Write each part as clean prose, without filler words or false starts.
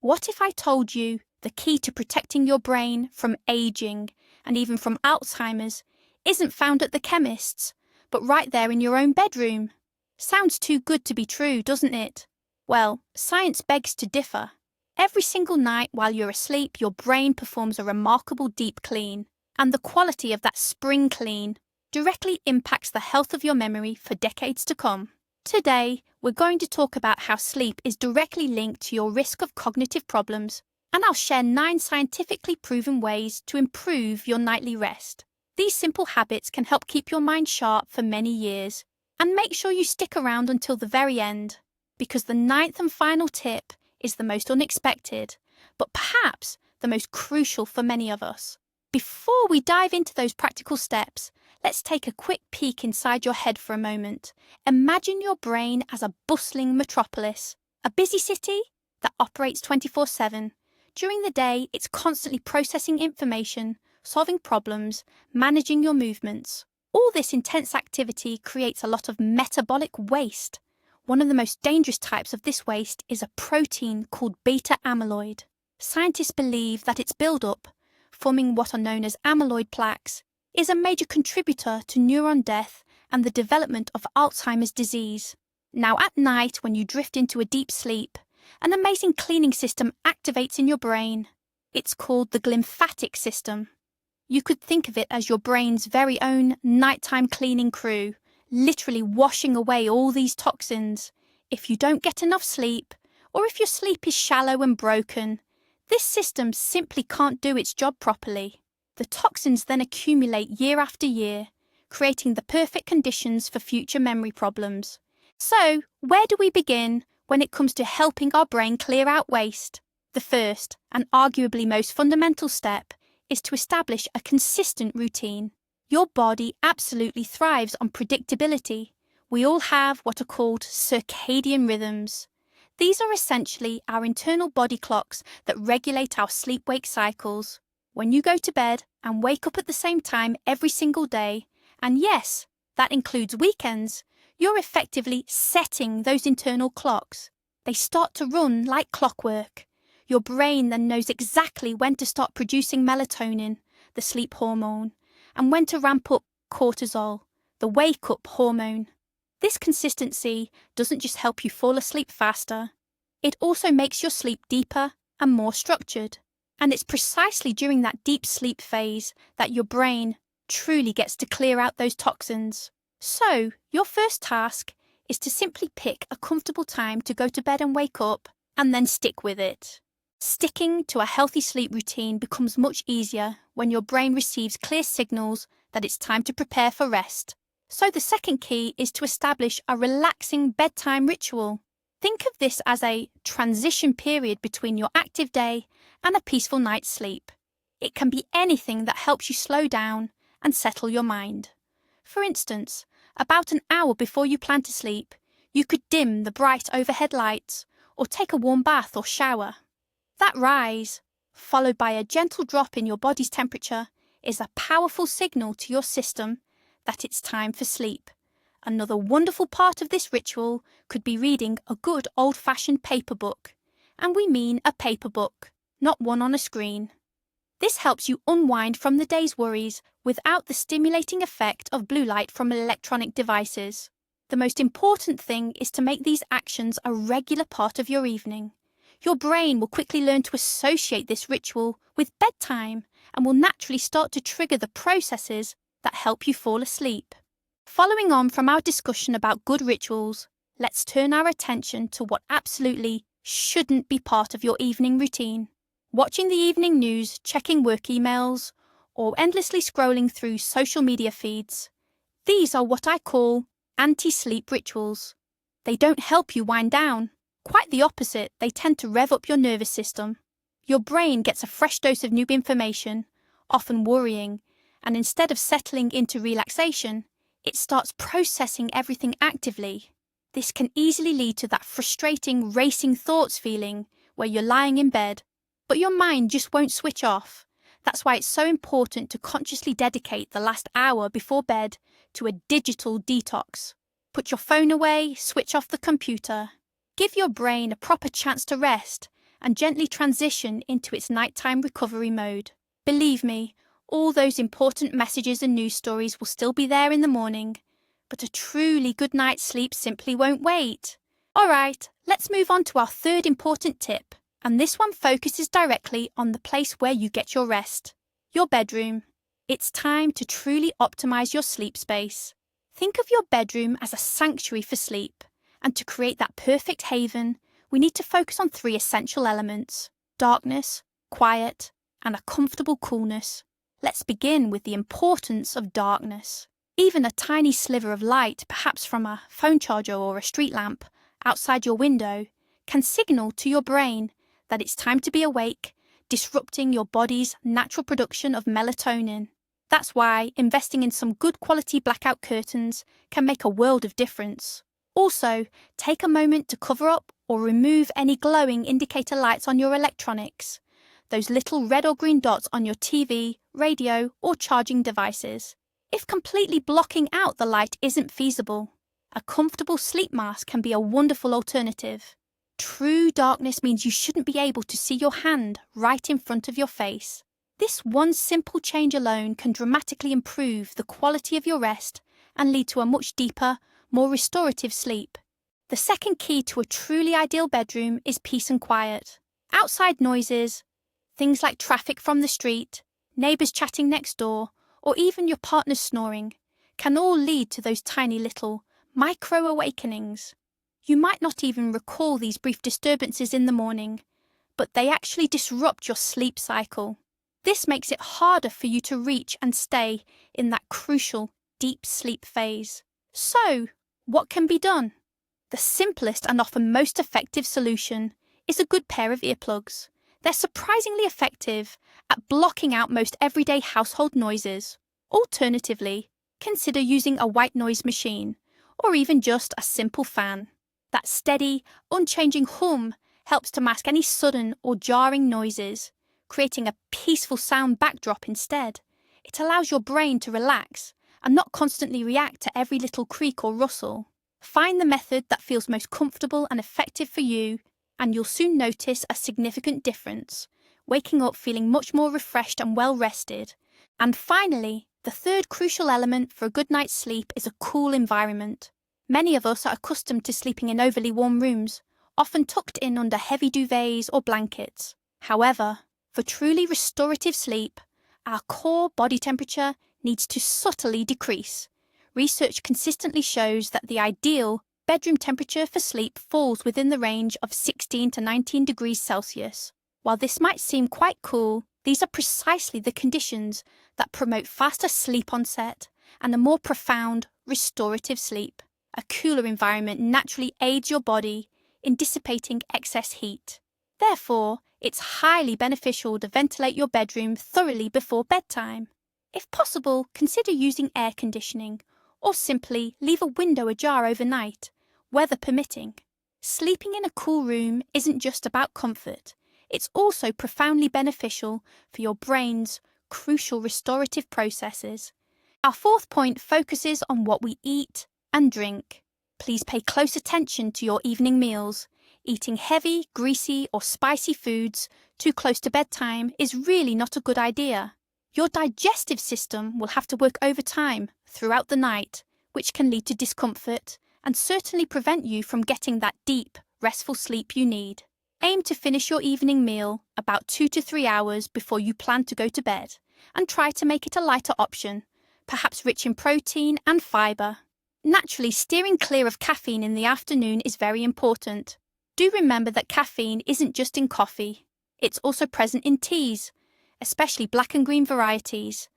What if I told you the key to protecting your brain from aging and even from Alzheimer's isn't found at the chemist's, but right there in your own bedroom? Sounds too good to be true, doesn't it? Well, science begs to differ. Every single night while you're asleep, your brain performs a remarkable deep clean, and the quality of that spring clean directly impacts the health of your memory for decades to come. Today, we're going to talk about how sleep is directly linked to your risk of cognitive problems, and I'll share 9 scientifically proven ways to improve your nightly rest. These simple habits can help keep your mind sharp for many years, and make sure you stick around until the very end, because the 9th and final tip is the most unexpected, but perhaps the most crucial for many of us. Before we dive into those practical steps, let's take a quick peek inside your head for a moment. Imagine your brain as a bustling metropolis, a busy city that operates 24/7. During the day, it's constantly processing information, solving problems, managing your movements. All this intense activity creates a lot of metabolic waste. One of the most dangerous types of this waste is a protein called beta-amyloid. Scientists believe that its buildup, forming what are known as amyloid plaques, is a major contributor to neuron death and the development of Alzheimer's disease. Now, at night, when you drift into a deep sleep, an amazing cleaning system activates in your brain. It's called the glymphatic system. You could think of it as your brain's very own nighttime cleaning crew, literally washing away all these toxins. If you don't get enough sleep, or if your sleep is shallow and broken, this system simply can't do its job properly. The toxins then accumulate year after year, creating the perfect conditions for future memory problems. So, where do we begin when it comes to helping our brain clear out waste? The first, and arguably most fundamental step, is to establish a consistent routine. Your body absolutely thrives on predictability. We all have what are called circadian rhythms. These are essentially our internal body clocks that regulate our sleep-wake cycles. When you go to bed and wake up at the same time every single day, and yes, that includes weekends, you're effectively setting those internal clocks. They start to run like clockwork. Your brain then knows exactly when to start producing melatonin, the sleep hormone, and when to ramp up cortisol, the wake-up hormone. This consistency doesn't just help you fall asleep faster, it also makes your sleep deeper and more structured. And it's precisely during that deep sleep phase that your brain truly gets to clear out those toxins. So, your first task is to simply pick a comfortable time to go to bed and wake up, and then stick with it. Sticking to a healthy sleep routine becomes much easier when your brain receives clear signals that it's time to prepare for rest. So the second key is to establish a relaxing bedtime ritual. Think of this as a transition period between your active day and a peaceful night's sleep. It can be anything that helps you slow down and settle your mind. For instance, about an hour before you plan to sleep, you could dim the bright overhead lights or take a warm bath or shower. That rise, followed by a gentle drop in your body's temperature, is a powerful signal to your system that it's time for sleep. Another wonderful part of this ritual could be reading a good old-fashioned paper book. And we mean a paper book, not one on a screen. This helps you unwind from the day's worries without the stimulating effect of blue light from electronic devices. The most important thing is to make these actions a regular part of your evening. Your brain will quickly learn to associate this ritual with bedtime and will naturally start to trigger the processes that help you fall asleep. Following on from our discussion about good rituals, let's turn our attention to what absolutely shouldn't be part of your evening routine. Watching the evening news, checking work emails, or endlessly scrolling through social media feeds. These are what I call anti-sleep rituals. They don't help you wind down. Quite the opposite, they tend to rev up your nervous system. Your brain gets a fresh dose of new information, often worrying, and instead of settling into relaxation, it starts processing everything actively. This can easily lead to that frustrating, racing thoughts feeling where you're lying in bed, but your mind just won't switch off. That's why it's so important to consciously dedicate the last hour before bed to a digital detox. Put your phone away, switch off the computer. Give your brain a proper chance to rest and gently transition into its nighttime recovery mode. Believe me, all those important messages and news stories will still be there in the morning, but a truly good night's sleep simply won't wait. Alright, let's move on to our third important tip, and this one focuses directly on the place where you get your rest, your bedroom. It's time to truly optimize your sleep space. Think of your bedroom as a sanctuary for sleep, and to create that perfect haven, we need to focus on three essential elements: darkness, quiet, and a comfortable coolness. Let's begin with the importance of darkness. Even a tiny sliver of light, perhaps from a phone charger or a street lamp outside your window, can signal to your brain that it's time to be awake, disrupting your body's natural production of melatonin. That's why investing in some good quality blackout curtains can make a world of difference. Also, take a moment to cover up or remove any glowing indicator lights on your electronics, those little red or green dots on your TV, radio, or charging devices. If completely blocking out the light isn't feasible, a comfortable sleep mask can be a wonderful alternative. True darkness means you shouldn't be able to see your hand right in front of your face. This one simple change alone can dramatically improve the quality of your rest and lead to a much deeper, more restorative sleep. The second key to a truly ideal bedroom is peace and quiet. Outside noises, things like traffic from the street, neighbours chatting next door, or even your partner snoring, can all lead to those tiny little micro-awakenings. You might not even recall these brief disturbances in the morning, but they actually disrupt your sleep cycle. This makes it harder for you to reach and stay in that crucial deep sleep phase. So, what can be done? The simplest and often most effective solution is a good pair of earplugs. They're surprisingly effective at blocking out most everyday household noises. Alternatively, consider using a white noise machine, or even just a simple fan. That steady, unchanging hum helps to mask any sudden or jarring noises, creating a peaceful sound backdrop instead. It allows your brain to relax and not constantly react to every little creak or rustle. Find the method that feels most comfortable and effective for you, and you'll soon notice a significant difference, waking up feeling much more refreshed and well rested. And finally, the third crucial element for a good night's sleep is a cool environment. Many of us are accustomed to sleeping in overly warm rooms, often tucked in under heavy duvets or blankets. However, for truly restorative sleep, our core body temperature needs to subtly decrease. Research consistently shows that the ideal bedroom temperature for sleep falls within the range of 16 to 19 degrees Celsius. While this might seem quite cool, these are precisely the conditions that promote faster sleep onset and a more profound, restorative sleep. A cooler environment naturally aids your body in dissipating excess heat. Therefore, it's highly beneficial to ventilate your bedroom thoroughly before bedtime. If possible, consider using air conditioning, or simply leave a window ajar overnight, weather permitting. Sleeping in a cool room isn't just about comfort, it's also profoundly beneficial for your brain's crucial restorative processes. Our fourth point focuses on what we eat and drink. Please pay close attention to your evening meals. Eating heavy, greasy, or spicy foods too close to bedtime is really not a good idea. Your digestive system will have to work overtime throughout the night, which can lead to discomfort and certainly prevent you from getting that deep, restful sleep you need. Aim to finish your evening meal about 2 to 3 hours before you plan to go to bed, and try to make it a lighter option, perhaps rich in protein and fibre. Naturally, steering clear of caffeine in the afternoon is very important. Do remember that caffeine isn't just in coffee. It's also present in teas, especially black and green varieties,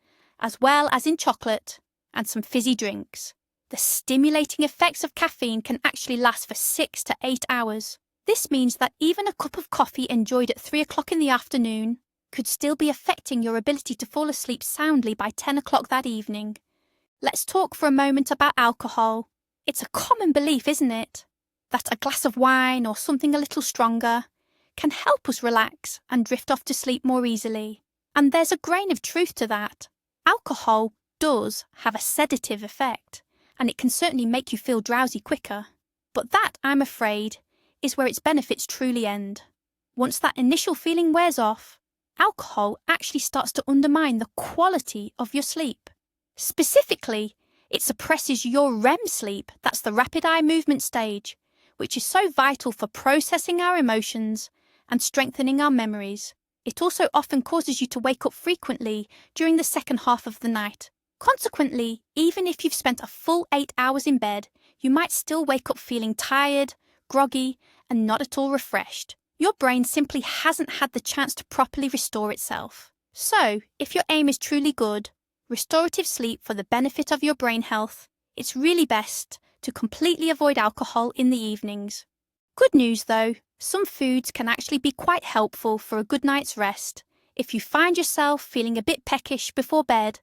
as well as in chocolate and some fizzy drinks. The stimulating effects of caffeine can actually last for 6 to 8 hours. This means that even a cup of coffee enjoyed at 3 o'clock in the afternoon could still be affecting your ability to fall asleep soundly by 10 o'clock that evening. Let's talk for a moment about alcohol. It's a common belief, isn't it, that a glass of wine or something a little stronger can help us relax and drift off to sleep more easily. And there's a grain of truth to that. Alcohol does have a sedative effect, and it can certainly make you feel drowsy quicker. But that, I'm afraid, is where its benefits truly end. Once that initial feeling wears off, alcohol actually starts to undermine the quality of your sleep. Specifically, it suppresses your REM sleep, that's the rapid eye movement stage, which is so vital for processing our emotions and strengthening our memories. It also often causes you to wake up frequently during the second half of the night. Consequently, even if you've spent a full 8 hours in bed, you might still wake up feeling tired, groggy, and not at all refreshed. Your brain simply hasn't had the chance to properly restore itself. So, if your aim is truly good, restorative sleep for the benefit of your brain health, it's really best to completely avoid alcohol in the evenings. Good news though, some foods can actually be quite helpful for a good night's rest. If you find yourself feeling a bit peckish before bed,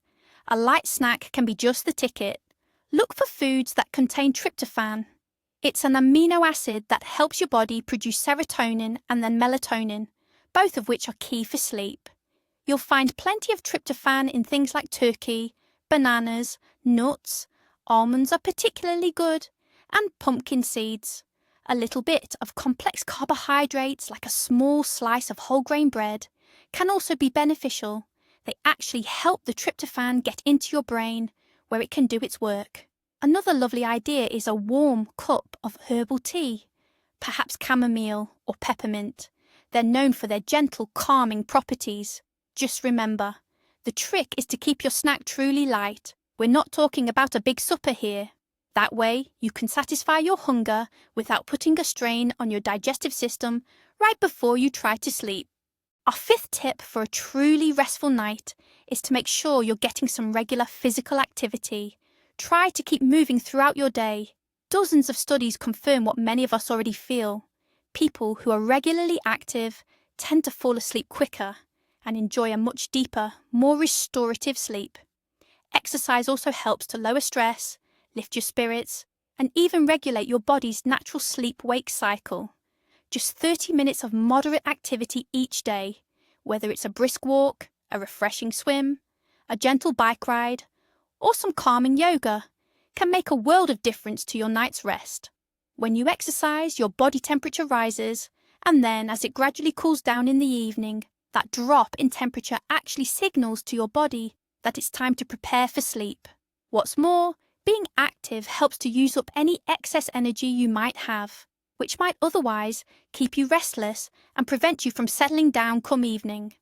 a light snack can be just the ticket. Look for foods that contain tryptophan. It's an amino acid that helps your body produce serotonin and then melatonin, both of which are key for sleep. You'll find plenty of tryptophan in things like turkey, bananas, nuts, almonds are particularly good, and pumpkin seeds. A little bit of complex carbohydrates like a small slice of whole grain bread can also be beneficial. They actually help the tryptophan get into your brain where it can do its work. Another lovely idea is a warm cup of herbal tea, perhaps chamomile or peppermint. They're known for their gentle, calming properties. Just remember, the trick is to keep your snack truly light. We're not talking about a big supper here. That way, you can satisfy your hunger without putting a strain on your digestive system right before you try to sleep. Our fifth tip for a truly restful night is to make sure you're getting some regular physical activity. Try to keep moving throughout your day. Dozens of studies confirm what many of us already feel. People who are regularly active tend to fall asleep quicker and enjoy a much deeper, more restorative sleep. Exercise also helps to lower stress, lift your spirits, and even regulate your body's natural sleep-wake cycle. Just 30 minutes of moderate activity each day, whether it's a brisk walk, a refreshing swim, a gentle bike ride, or some calming yoga, can make a world of difference to your night's rest. When you exercise, your body temperature rises, and then as it gradually cools down in the evening, that drop in temperature actually signals to your body that it's time to prepare for sleep. What's more, being active helps to use up any excess energy you might have, which might otherwise keep you restless and prevent you from settling down come evening.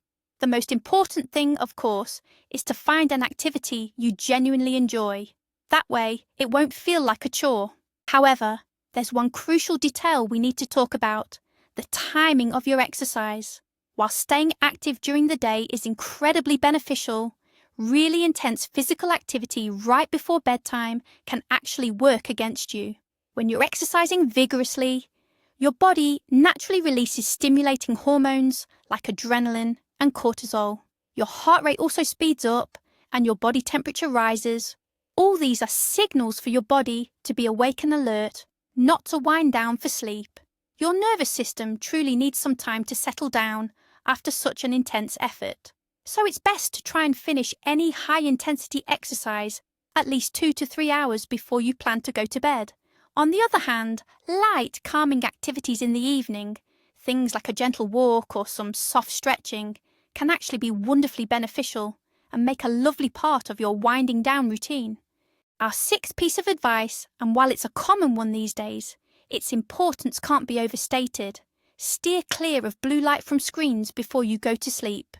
The most important thing, of course, is to find an activity you genuinely enjoy. That way, it won't feel like a chore. However, there's one crucial detail we need to talk about: the timing of your exercise. While staying active during the day is incredibly beneficial, really intense physical activity right before bedtime can actually work against you. When you're exercising vigorously, your body naturally releases stimulating hormones like adrenaline and cortisol. Your heart rate also speeds up and your body temperature rises. All these are signals for your body to be awake and alert, not to wind down for sleep. Your nervous system truly needs some time to settle down after such an intense effort. So it's best to try and finish any high-intensity exercise at least 2 to 3 hours before you plan to go to bed. On the other hand, light, calming activities in the evening, things like a gentle walk or some soft stretching, can actually be wonderfully beneficial and make a lovely part of your winding down routine. Our sixth piece of advice, and while it's a common one these days, its importance can't be overstated. Steer clear of blue light from screens before you go to sleep.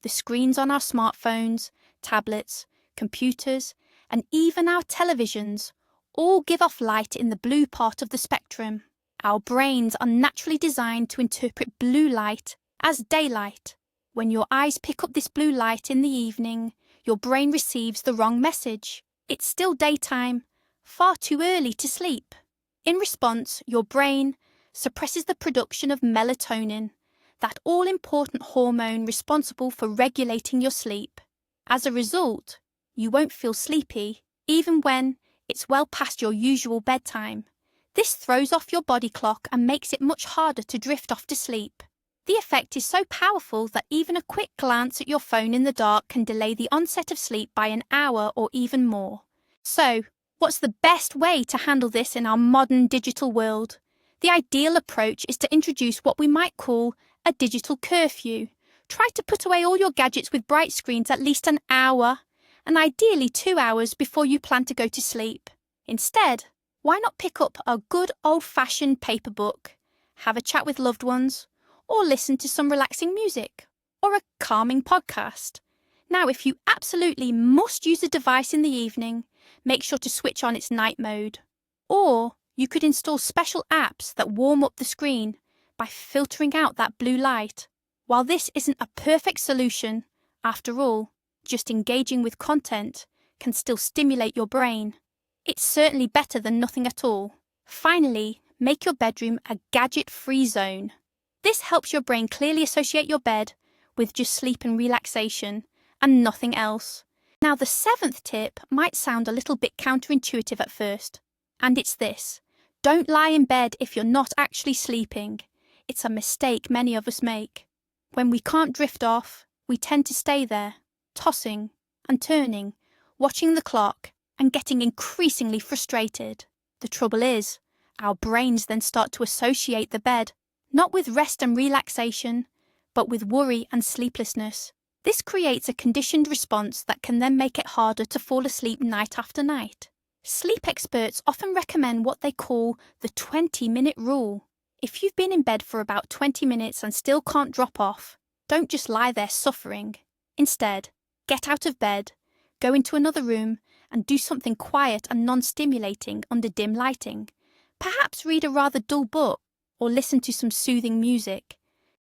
The screens on our smartphones, tablets, computers, and even our televisions all give off light in the blue part of the spectrum. Our brains are naturally designed to interpret blue light as daylight. When your eyes pick up this blue light in the evening, your brain receives the wrong message. It's still daytime, far too early to sleep. In response, your brain suppresses the production of melatonin, that all-important hormone responsible for regulating your sleep. As a result, you won't feel sleepy, even when it's well past your usual bedtime. This throws off your body clock and makes it much harder to drift off to sleep. The effect is so powerful that even a quick glance at your phone in the dark can delay the onset of sleep by an hour or even more. So, what's the best way to handle this in our modern digital world? The ideal approach is to introduce what we might call a digital curfew. Try to put away all your gadgets with bright screens at least an hour, and ideally 2 hours before you plan to go to sleep. Instead, why not pick up a good old-fashioned paper book, have a chat with loved ones, or listen to some relaxing music, or a calming podcast? Now, if you absolutely must use a device in the evening, make sure to switch on its night mode. Or you could install special apps that warm up the screen by filtering out that blue light. While this isn't a perfect solution, after all, just engaging with content can still stimulate your brain. It's certainly better than nothing at all. Finally, make your bedroom a gadget-free zone. This helps your brain clearly associate your bed with just sleep and relaxation, and nothing else. Now, the 7th tip might sound a little bit counterintuitive at first, and it's this: don't lie in bed if you're not actually sleeping. It's a mistake many of us make. When we can't drift off, we tend to stay there, tossing and turning, watching the clock, and getting increasingly frustrated. The trouble is, our brains then start to associate the bed, not with rest and relaxation, but with worry and sleeplessness. This creates a conditioned response that can then make it harder to fall asleep night after night. Sleep experts often recommend what they call the 20-minute rule. If you've been in bed for about 20 minutes and still can't drop off, don't just lie there suffering. Instead, get out of bed, go into another room, and do something quiet and non-stimulating under dim lighting. Perhaps read a rather dull book or listen to some soothing music.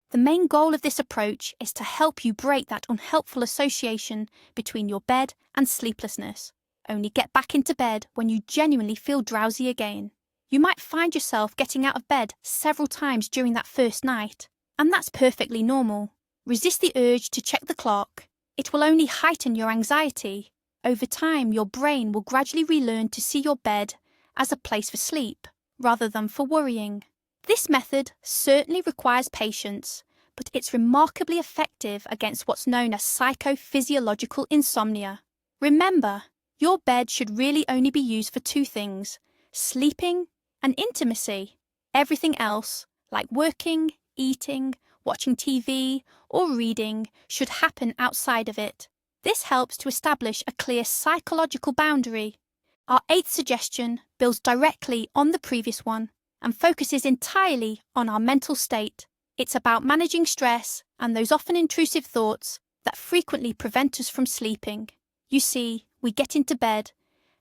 The main goal of this approach is to help you break that unhelpful association between your bed and sleeplessness. Only get back into bed when you genuinely feel drowsy again. You might find yourself getting out of bed several times during that first night, and that's perfectly normal. Resist the urge to check the clock. It will only heighten your anxiety. Over time, your brain will gradually relearn to see your bed as a place for sleep, rather than for worrying. This method certainly requires patience, but it's remarkably effective against what's known as psychophysiological insomnia. Remember, your bed should really only be used for 2 things: sleeping and intimacy. Everything else, like working, eating, watching TV, or reading, should happen outside of it. This helps to establish a clear psychological boundary. Our 8th suggestion builds directly on the previous one and focuses entirely on our mental state. It's about managing stress and those often intrusive thoughts that frequently prevent us from sleeping. You see, we get into bed,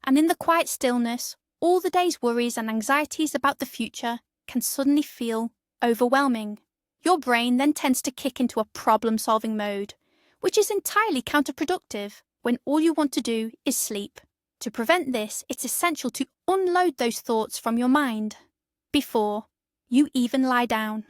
and in the quiet stillness, all the day's worries and anxieties about the future can suddenly feel overwhelming. Your brain then tends to kick into a problem-solving mode, which is entirely counterproductive when all you want to do is sleep. To prevent this, it's essential to unload those thoughts from your mind before you even lie down.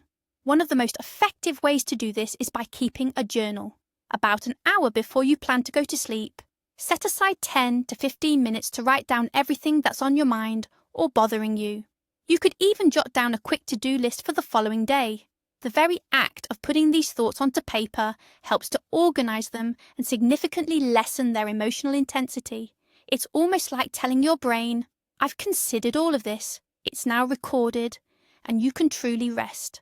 One of the most effective ways to do this is by keeping a journal. About an hour before you plan to go to sleep, set aside 10 to 15 minutes to write down everything that's on your mind or bothering you. You could even jot down a quick to-do list for the following day. The very act of putting these thoughts onto paper helps to organize them and significantly lessen their emotional intensity. It's almost like telling your brain, "I've considered all of this, it's now recorded, and you can truly rest."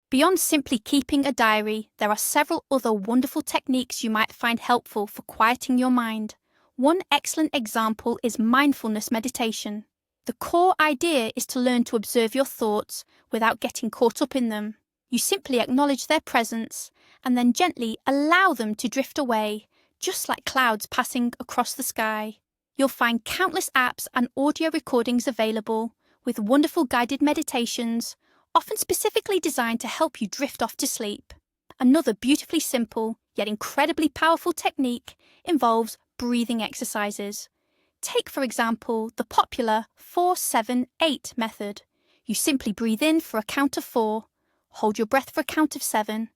Beyond simply keeping a diary, there are several other wonderful techniques you might find helpful for quieting your mind. One excellent example is mindfulness meditation. The core idea is to learn to observe your thoughts without getting caught up in them. You simply acknowledge their presence and then gently allow them to drift away, just like clouds passing across the sky. You'll find countless apps and audio recordings available, with wonderful guided meditations, often specifically designed to help you drift off to sleep. Another beautifully simple, yet incredibly powerful technique involves breathing exercises. Take, for example, the popular 4-7-8 method. You simply breathe in for a count of 4, hold your breath for a count of 7,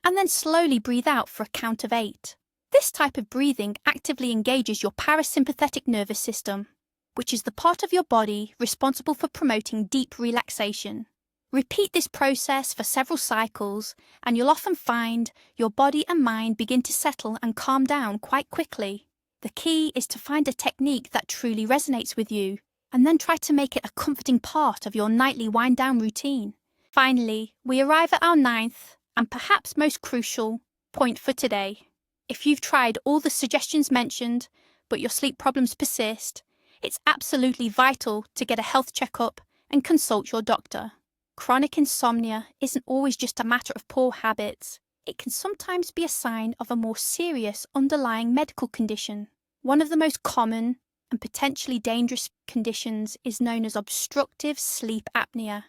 and then slowly breathe out for a count of 8. This type of breathing actively engages your parasympathetic nervous system, which is the part of your body responsible for promoting deep relaxation. Repeat this process for several cycles, and you'll often find your body and mind begin to settle and calm down quite quickly. The key is to find a technique that truly resonates with you, and then try to make it a comforting part of your nightly wind-down routine. Finally, we arrive at our 9th And perhaps most crucial point for today. If you've tried all the suggestions mentioned, but your sleep problems persist, it's absolutely vital to get a health checkup and consult your doctor. Chronic insomnia isn't always just a matter of poor habits. It can sometimes be a sign of a more serious underlying medical condition. One of the most common and potentially dangerous conditions is known as obstructive sleep apnea.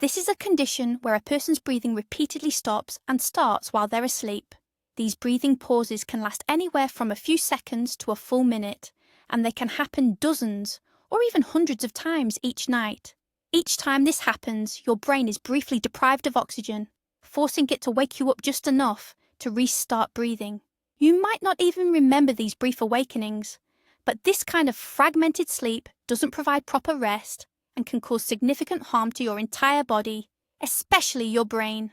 This is a condition where a person's breathing repeatedly stops and starts while they're asleep. These breathing pauses can last anywhere from a few seconds to a full minute, and they can happen dozens or even hundreds of times each night. Each time this happens, your brain is briefly deprived of oxygen, forcing it to wake you up just enough to restart breathing. You might not even remember these brief awakenings, but this kind of fragmented sleep doesn't provide proper rest and can cause significant harm to your entire body, especially your brain.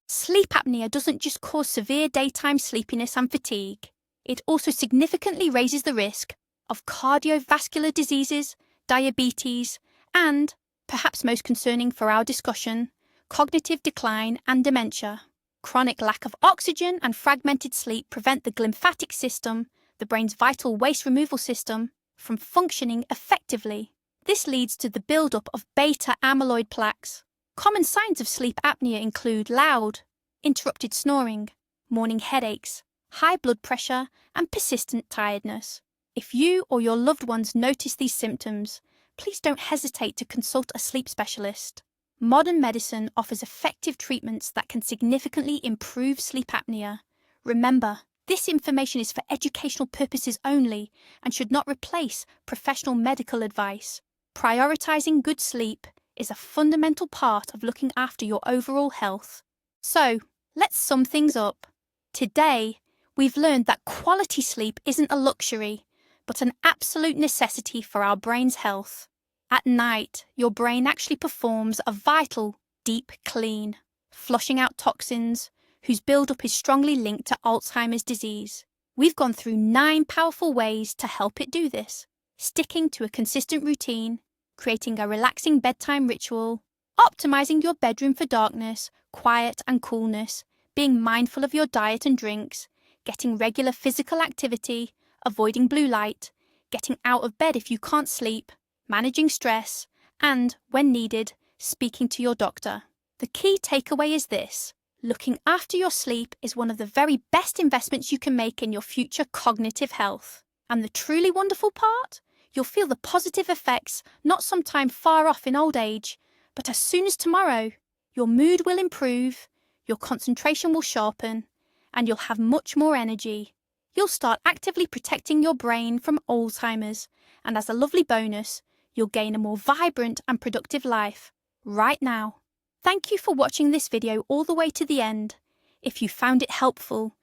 Sleep apnea doesn't just cause severe daytime sleepiness and fatigue. It also significantly raises the risk of cardiovascular diseases, diabetes, and, perhaps most concerning for our discussion, cognitive decline and dementia. Chronic lack of oxygen and fragmented sleep prevent the glymphatic system, the brain's vital waste removal system, from functioning effectively. This leads to the buildup of beta-amyloid plaques. Common signs of sleep apnea include loud, interrupted snoring, morning headaches, high blood pressure, and persistent tiredness. If you or your loved ones notice these symptoms, please don't hesitate to consult a sleep specialist. Modern medicine offers effective treatments that can significantly improve sleep apnea. Remember, this information is for educational purposes only and should not replace professional medical advice. Prioritizing good sleep is a fundamental part of looking after your overall health. So, let's sum things up. Today, we've learned that quality sleep isn't a luxury, but an absolute necessity for our brain's health. At night, your brain actually performs a vital, deep clean, flushing out toxins, whose buildup is strongly linked to Alzheimer's disease. We've gone through 9 powerful ways to help it do this: sticking to a consistent routine, creating a relaxing bedtime ritual, optimizing your bedroom for darkness, quiet and coolness, being mindful of your diet and drinks, getting regular physical activity, avoiding blue light, getting out of bed if you can't sleep, managing stress, and, when needed, speaking to your doctor. The key takeaway is this: looking after your sleep is one of the very best investments you can make in your future cognitive health. And the truly wonderful part? You'll feel the positive effects not sometime far off in old age, but as soon as tomorrow. Your mood will improve, your concentration will sharpen, and you'll have much more energy. You'll start actively protecting your brain from Alzheimer's, and as a lovely bonus, you'll gain a more vibrant and productive life right now. Thank you for watching this video all the way to the end. If you found it helpful,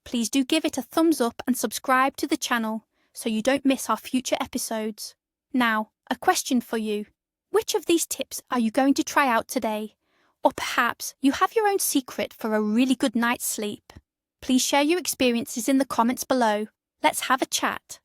please do give it a thumbs up and subscribe to the channel so you don't miss our future episodes. Now, a question for you. Which of these tips are you going to try out today? Or perhaps you have your own secret for a really good night's sleep. Please share your experiences in the comments below. Let's have a chat.